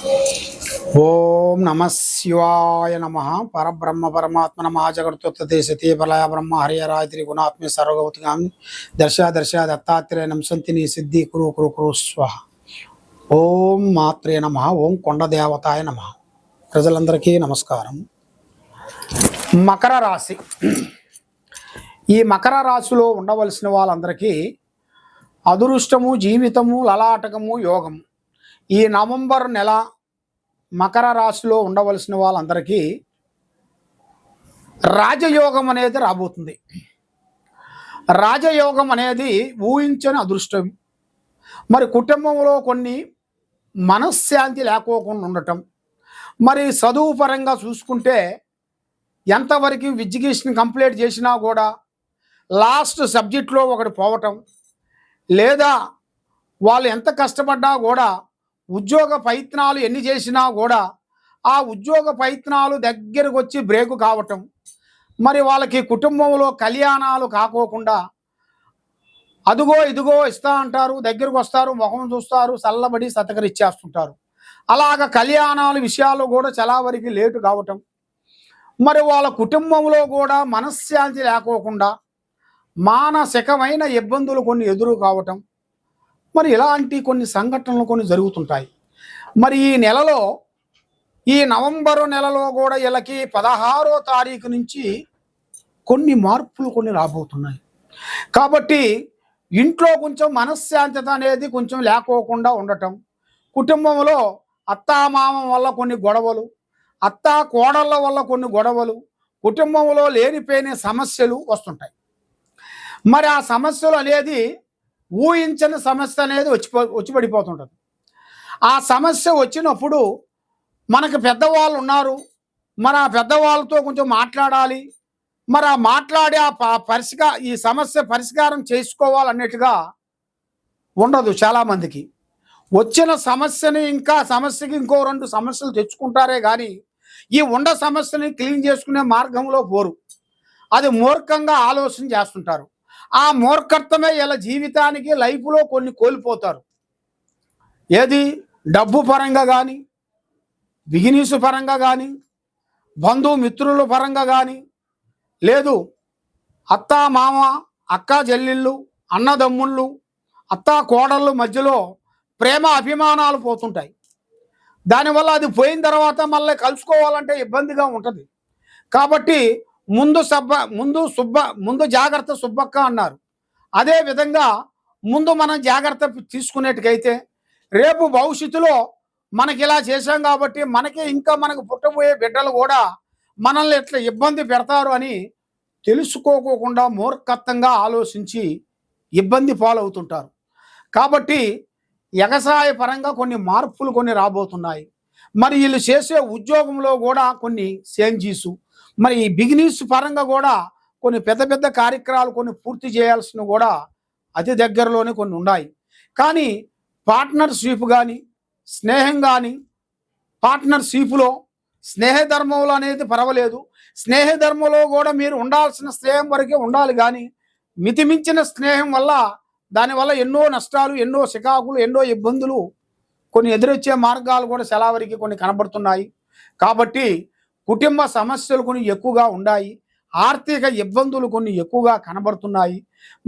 ఓం నమ శివాయ నమ. పరబ్రహ్మ పరమాత్మ నమ జగత్తే సతీ ప్రళయ బ్రహ్మ హరియరాత్రి గుణాత్మ సర్వగౌతిగామి దర్శ దర్శ దత్తాత్రేయ నంసంతిని సిద్ధి కురు కురు కురు స్వహ. ఓం మాత్రే నమ. ఓం కొండ దేవతాయ నమ. ప్రజలందరికీ నమస్కారం. మకర రాశి. ఈ మకర రాశిలో ఉండవలసిన వాళ్ళందరికీ అదృష్టము, జీవితము, లలాటకము, యోగము. ఈ నవంబర్ నెల మకర రాశిలో ఉండవలసిన వాళ్ళందరికీ రాజయోగం అనేది రాబోతుంది. రాజయోగం అనేది ఊహించని అదృష్టం. మరి కుటుంబంలో కొన్ని మనశ్శాంతి లేకోకుండా ఉండటం, మరి చదువు పరంగా చూసుకుంటే ఎంతవరకు ఎడ్యుకేషన్ కంప్లీట్ చేసినా కూడా లాస్ట్ సబ్జెక్ట్లో ఒకటి పోవటం, లేదా వాళ్ళు ఎంత కష్టపడ్డా కూడా ఉద్యోగ ప్రయత్నాలు ఎన్ని చేసినా కూడా ఆ ఉద్యోగ ప్రయత్నాలు దగ్గరకు వచ్చి బ్రేకు కావటం, మరి వాళ్ళకి కుటుంబంలో కళ్యాణాలు కాకోకుండా అదుగో ఇదిగో ఇస్తా అంటారు, దగ్గరకు వస్తారు, ముఖం చూస్తారు, చల్లబడి సతకరిచ్చేస్తుంటారు. అలాగ కళ్యాణాల విషయాలు కూడా చాలా వరకు లేటు కావటం, మరి వాళ్ళ కుటుంబంలో కూడా మనశ్శాంతి లేకోకుండా మానసికమైన ఇబ్బందులు కొన్ని ఎదురు కావటం, మరి ఇలాంటి కొన్ని సంఘటనలు కొన్ని జరుగుతుంటాయి. మరి ఈ నెలలో, ఈ నవంబరు నెలలో కూడా వీళ్ళకి 16వ తారీఖు నుంచి కొన్ని మార్పులు కొన్ని రాబోతున్నాయి. కాబట్టి ఇంట్లో కొంచెం మనశ్శాంతత అనేది కొంచెం లేకోకుండా ఉండటం, కుటుంబంలో అత్తామామ వల్ల కొన్ని గొడవలు, అత్తా కోడళ్ళ వల్ల కొన్ని గొడవలు, కుటుంబంలో లేనిపోయిన సమస్యలు వస్తుంటాయి. మరి ఆ సమస్యలు అనేది ఊహించని సమస్య అనేది వచ్చిపడిపోతుంటుంది. ఆ సమస్య వచ్చినప్పుడు మనకు పెద్దవాళ్ళు ఉన్నారు, మరి ఆ పెద్దవాళ్ళతో కొంచెం మాట్లాడాలి, మరి ఆ మాట్లాడి ఈ సమస్య పరిష్కారం చేసుకోవాలన్నట్టుగా ఉండదు చాలామందికి. వచ్చిన సమస్యని సమస్యకి ఇంకో 2 సమస్యలు తెచ్చుకుంటారే కానీ ఈ సమస్యని క్లీన్ చేసుకునే మార్గంలో పోరు. అది మూర్ఖంగా ఆలోచన చేస్తుంటారు. ఆ మూర్ఖత్వమే ఇలా జీవితానికి లైఫ్లో కొన్ని కోల్పోతారు. ఏది డబ్బు పరంగా కానీ, బిజినెస్ పరంగా కానీ, బంధుమిత్రుల పరంగా కానీ, లేదు అత్తా మామ, అక్క చెల్లెళ్ళు, అన్నదమ్ముళ్ళు, అత్తా కోడళ్ళు మధ్యలో ప్రేమ అభిమానాలు పోతుంటాయి. దానివల్ల అది పోయిన తర్వాత మళ్ళీ కలుసుకోవాలంటే ఇబ్బందిగా ఉంటుంది. కాబట్టి ముందు జాగ్రత్త సుబ్బక్క అన్నారు. అదే విధంగా ముందు మనం జాగ్రత్త తీసుకునేట్టుకైతే రేపు భవిష్యత్తులో మనకి ఇలా చేశాం కాబట్టి మనకు పుట్టబోయే బిడ్డలు కూడా మనల్ని ఎట్లా ఇబ్బంది పెడతారు అని తెలుసుకోకుండా మూర్ఖత్వంగా ఆలోచించి ఇబ్బంది పాలవుతుంటారు. కాబట్టి వ్యవసాయ పరంగా కొన్ని మార్పులు కొన్ని రాబోతున్నాయి. మరి వీళ్ళు చేసే ఉద్యోగంలో కూడా కొన్ని చేంజెస్, మరి ఈ బిజినెస్ పరంగా కూడా కొన్ని పెద్ద పెద్ద కార్యక్రమాలు కొన్ని పూర్తి చేయాల్సినవి కూడా అతి దగ్గరలోనే కొన్ని ఉన్నాయి. కానీ పార్ట్నర్షిప్ కానీ, స్నేహం కానీ, పార్ట్నర్షిప్లో స్నేహధర్మంలో అనేది పర్వాలేదు. స్నేహధర్మంలో కూడా మీరు ఉండాల్సిన స్నేహం వరకే ఉండాలి, కానీ మితిమించిన స్నేహం వల్ల దానివల్ల ఎన్నో నష్టాలు, ఎన్నో చికాకులు, ఎన్నో ఇబ్బందులు కొన్ని ఎదురొచ్చే మార్గాలు కూడా చాలా వరకు కొన్ని కనబడుతున్నాయి. కాబట్టి కుటుంబ సమస్యలు కొన్ని ఎక్కువగా ఉన్నాయి, ఆర్థిక ఇబ్బందులు కొన్ని ఎక్కువగా కనబడుతున్నాయి.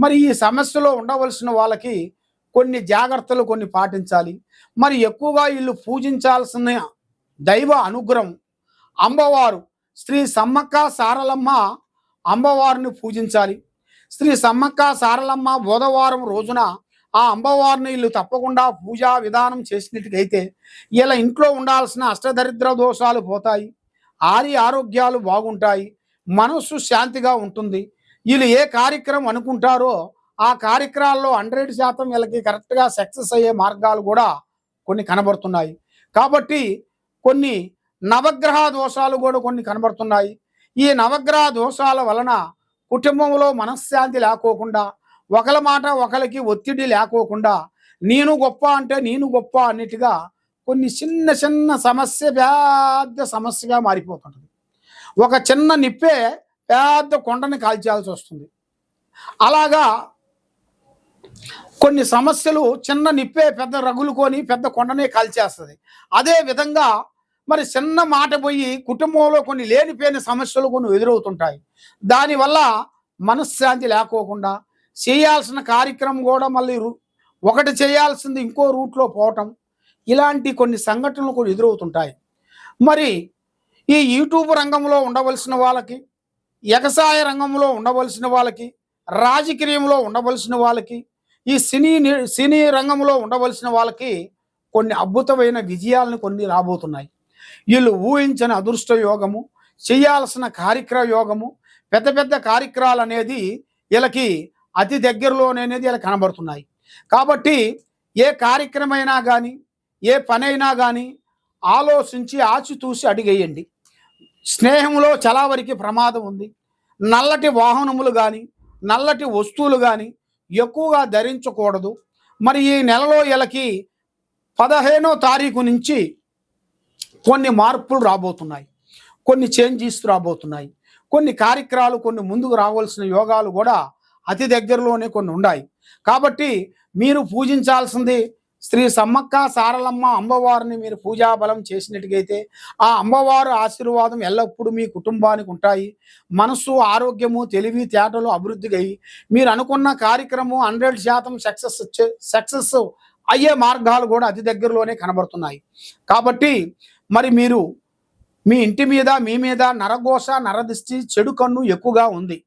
మరి ఈ సమస్యలో ఉండవలసిన వాళ్ళకి కొన్ని జాగ్రత్తలు కొన్ని పాటించాలి. మరి ఎక్కువగా వీళ్ళు పూజించాల్సిన దైవ అనుగ్రహం అమ్మవారు శ్రీ సమ్మక్క సారలమ్మ అమ్మవారిని పూజించాలి. శ్రీ సమ్మక్క సారలమ్మ బుధవారం రోజున ఆ అమ్మవారిని వీళ్ళు తప్పకుండా పూజా విధానం చేసినట్టుకైతే ఇలా ఇంట్లో ఉండాల్సిన అష్టదరిద్ర దోషాలు పోతాయి, ఆరోగ్యాలు బాగుంటాయి, మనస్సు శాంతిగా ఉంటుంది. వీళ్ళు ఏ కార్యక్రమం అనుకుంటారో ఆ కార్యక్రమాల్లో 100% వీళ్ళకి కరెక్ట్గా సక్సెస్ అయ్యే మార్గాలు కూడా కొన్ని కనబడుతున్నాయి. కాబట్టి కొన్ని నవగ్రహ దోషాలు కూడా కొన్ని కనబడుతున్నాయి. ఈ నవగ్రహ దోషాల వలన కుటుంబంలో మనశ్శాంతి లేకోకుండా, ఒకరి మాట ఒకరికి ఒత్తిడి లేకోకుండా, నేను గొప్ప అంటే నేను గొప్ప అన్నట్టుగా కొన్ని చిన్న చిన్న సమస్య పెద్ద సమస్యగా మారిపోతుంటుంది. ఒక చిన్న నిప్పే పెద్ద కొండని కాల్చాల్సి వస్తుంది. అలాగా కొన్ని సమస్యలు చిన్న నిప్పే పెద్ద రగులుకొని పెద్ద కొండనే కాల్చేస్తుంది. అదే విధంగా మరి చిన్న మాట పోయి కుటుంబంలో కొన్ని లేనిపోయిన సమస్యలు కొన్ని ఎదురవుతుంటాయి. దానివల్ల మనశ్శాంతి లేకోకుండా చేయాల్సిన కార్యక్రమం కూడా మళ్ళీ ఒకటి చేయాల్సింది ఇంకో రూట్లో పోవటం, ఇలాంటి కొన్ని సంఘటనలు కూడా ఎదురవుతుంటాయి. మరి ఈ యూట్యూబ్ రంగంలో ఉండవలసిన వాళ్ళకి, ఎగసాయ రంగంలో ఉండవలసిన వాళ్ళకి, రాజకీయంలో ఉండవలసిన వాళ్ళకి, ఈ సినీ రంగంలో ఉండవలసిన వాళ్ళకి కొన్ని అద్భుతమైన విజయాలను కొన్ని రాబోతున్నాయి. వీళ్ళు ఊహించని అదృష్ట యోగము, చేయాల్సిన కార్యక్రమ యోగము, పెద్ద పెద్ద కార్యక్రమాలు అనేది వీళ్ళకి అతి దగ్గరలోనేది వీళ్ళకి కనబడుతున్నాయి. కాబట్టి ఏ కార్యక్రమైనా కానీ, ఏ పనైనా కానీ ఆలోచించి ఆచితూసి అడిగేయండి. స్నేహంలో చాలా వరకు ప్రమాదం ఉంది. నల్లటి వాహనములు కానీ, నల్లటి వస్తువులు కానీ ఎక్కువగా ధరించకూడదు. మరి ఈ నెలలో వీళ్ళకి 15వ తారీఖు నుంచి కొన్ని మార్పులు రాబోతున్నాయి, కొన్ని చేంజెస్ రాబోతున్నాయి, కొన్ని కార్యక్రమాలు కొన్ని ముందుకు రావాల్సిన యోగాలు కూడా అతి దగ్గరలోనే కొన్ని ఉన్నాయి. కాబట్టి మీరు పూజించాల్సింది శ్రీ సమ్మక్క సారలమ్మ అమ్మవారిని మీరు పూజాబలం చేసినట్టుగైతే ఆ అమ్మవారు ఆశీర్వాదం ఎల్లప్పుడూ మీ కుటుంబానికి ఉంటాయి. మనస్సు, ఆరోగ్యము, తెలివి తేటలు అభివృద్ధిగా మీరు అనుకున్న కార్యక్రమం 100% సక్సెస్ అయ్యే మార్గాలు కూడా అతి దగ్గరలోనే కనబడుతున్నాయి. కాబట్టి మరి మీరు మీ ఇంటి మీద, మీ మీద నరఘోష, నరదిష్టి, చెడు కన్ను ఎక్కువగా ఉంది.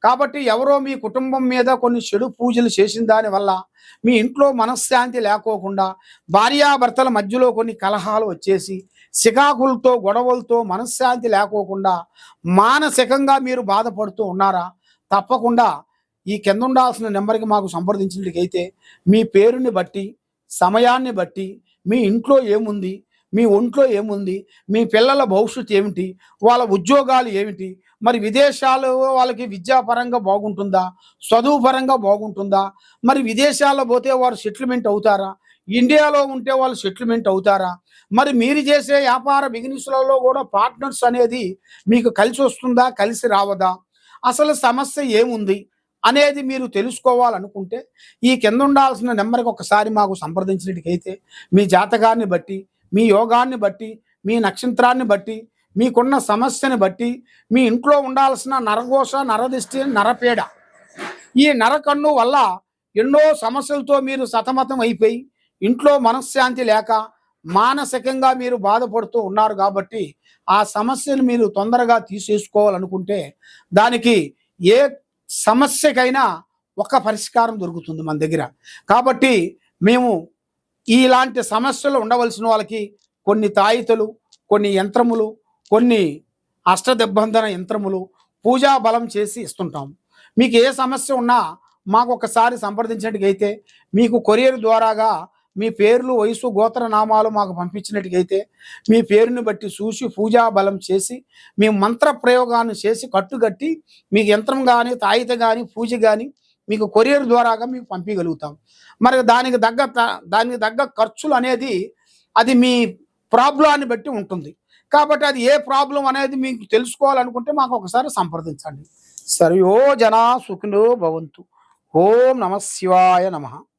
కాబట్టి ఎవరో మీ కుటుంబం మీద కొన్ని చెడు పూజలు చేసిన దానివల్ల మీ ఇంట్లో మనశ్శాంతి లేకోకుండా భార్యాభర్తల మధ్యలో కొన్ని కలహాలు వచ్చేసి చికాకులతో, గొడవలతో మనశ్శాంతి లేకోకుండా మానసికంగా మీరు బాధపడుతూ ఉన్నారా? తప్పకుండా ఈ కింద ఉండాల్సిన నెంబర్కి మాకు సంప్రదించినట్లయితే మీ పేరుని బట్టి, సమయాన్ని బట్టి, మీ ఇంట్లో ఏముంది, మీ ఒంట్లో ఏముంది, మీ పిల్లల భవిష్యత్తు ఏమిటి, వాళ్ళ ఉద్యోగాలు ఏమిటి, మరి విదేశాలు వాళ్ళకి విద్యాపరంగా బాగుంటుందా, చదువు పరంగా బాగుంటుందా, మరి విదేశాల్లో పోతే వారు సెటిల్మెంట్ అవుతారా, ఇండియాలో ఉంటే వాళ్ళు సెటిల్మెంట్ అవుతారా, మరి మీరు చేసే వ్యాపార బిజినెస్లలో కూడా పార్ట్నర్స్ అనేది మీకు కలిసి వస్తుందా, కలిసి రావదా, అసలు సమస్య ఏముంది అనేది మీరు తెలుసుకోవాలనుకుంటే ఈ కింద ఉండాల్సిన నెంబర్కి ఒకసారి మాకు సంప్రదించినట్టుకైతే మీ జాతకాన్ని బట్టి, మీ యోగాన్ని బట్టి, మీ నక్షత్రాన్ని బట్టి, మీకున్న సమస్యని బట్టి, మీ ఇంట్లో ఉండాల్సిన నరఘోష, నరదిష్టి, నరపీడ, ఈ నరకన్ను వల్ల ఎన్నో సమస్యలతో మీరు సతమతం అయిపోయి ఇంట్లో మనశ్శాంతి లేక మానసికంగా మీరు బాధపడుతూ ఉన్నారు. కాబట్టి ఆ సమస్యను మీరు తొందరగా తీసేసుకోవాలనుకుంటే దానికి ఏ సమస్యకైనా ఒక పరిష్కారం దొరుకుతుంది మన దగ్గర. కాబట్టి మేము ఇలాంటి సమస్యలు ఉండవలసిన వాళ్ళకి కొన్ని తాయితలు, కొన్ని యంత్రములు, కొన్ని అష్టదిబ్బంధన యంత్రములు పూజా బలం చేసి ఇస్తుంటాం. మీకు ఏ సమస్య ఉన్నా మాకు ఒకసారి సంప్రదించినట్టుగైతే మీకు కొరియర్ ద్వారాగా మీ పేర్లు, వయసు, గోత్ర నామాలు మాకు పంపించినట్టుగైతే మీ పేరుని బట్టి చూసి పూజా బలం చేసి మేము మంత్ర ప్రయోగాన్ని చేసి కట్టుగట్టి మీకు యంత్రం కానీ, తాయిత కానీ, పూజ కానీ మీకు కొరియర్ ద్వారాగా మీకు పంపించగలుగుతాం. మరి దానికి తగ్గ ఖర్చులు అనేది అది మీ ప్రాబ్లాన్ని బట్టి ఉంటుంది. కాబట్టి అది ఏ ప్రాబ్లం అనేది మీకు తెలుసుకోవాలనుకుంటే మాకు ఒకసారి సంప్రదించండి. సర్వో జనా సుఖినో భవంతు. ఓం నమ శివాయ నమః.